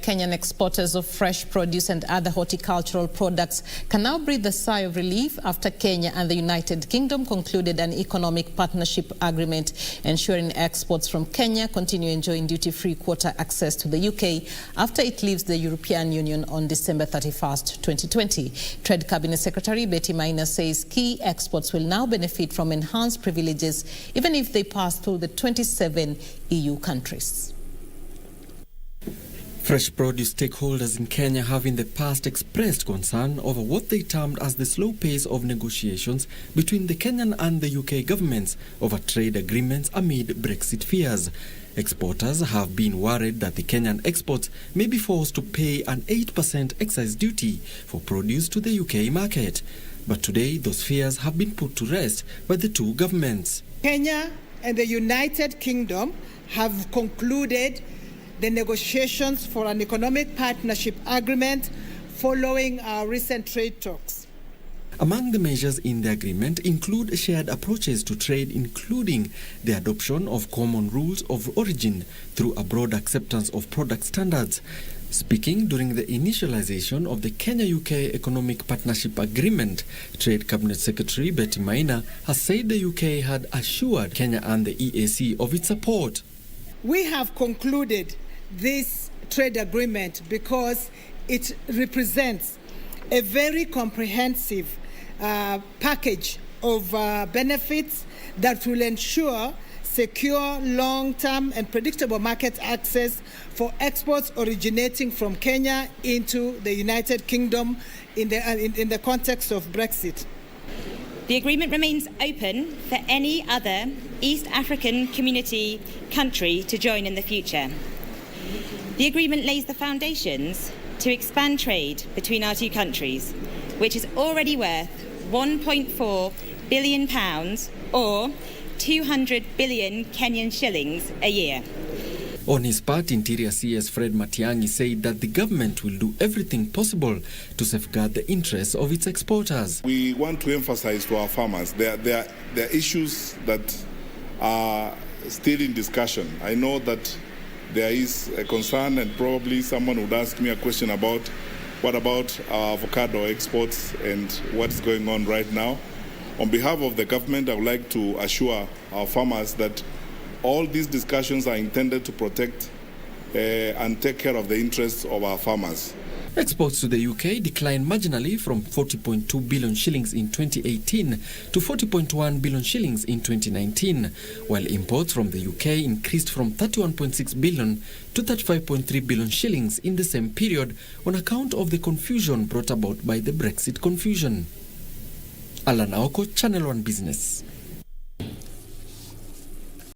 Kenyan exporters of fresh produce and other horticultural products can now breathe a sigh of relief after Kenya and the United Kingdom concluded an economic partnership agreement ensuring exports from Kenya continue enjoying duty-free quota access to the UK after it leaves the European Union on December 31st, 2020. Trade Cabinet Secretary Betty Maina says key exports will now benefit from enhanced privileges even if they pass through the 27 EU countries. Fresh produce stakeholders in Kenya have in the past expressed concern over what they termed as the slow pace of negotiations between the Kenyan and the UK governments over trade agreements amid Brexit fears. Exporters have been worried that the Kenyan exports may be forced to pay an 8% excise duty for produce to the UK market. But today, those fears have been put to rest by the two governments. Kenya and the United Kingdom have concluded the negotiations for an economic partnership agreement following our recent trade talks. Among the measures in the agreement include shared approaches to trade, including the adoption of common rules of origin through a broad acceptance of product standards. Speaking during the initialization of the Kenya-UK Economic Partnership Agreement, Trade Cabinet Secretary Betty Maina has said the UK had assured Kenya and the EAC of its support. We have concluded this trade agreement because it represents a very comprehensive package of benefits that will ensure secure, long-term and predictable market access for exports originating from Kenya into the United Kingdom in the context of Brexit. The agreement remains open for any other East African Community country to join in the future. The agreement lays the foundations to expand trade between our two countries, which is already worth £1.4 billion or 200 billion Kenyan shillings a year. On his part, Interior CS Fred Matiang'i said that the government will do everything possible to safeguard the interests of its exporters. We want to emphasize to our farmers there are issues that are still in discussion. I know that there is a concern, and probably someone would ask me a question about what about our avocado exports and what's going on right now. On behalf of the government, I would like to assure our farmers that all these discussions are intended to protect and take care of the interests of our farmers. Exports to the UK declined marginally from 40.2 billion shillings in 2018 to 40.1 billion shillings in 2019, while imports from the UK increased from 31.6 billion to 35.3 billion shillings in the same period on account of the confusion brought about by the Brexit confusion. Alan Aoko, Channel 1 Business.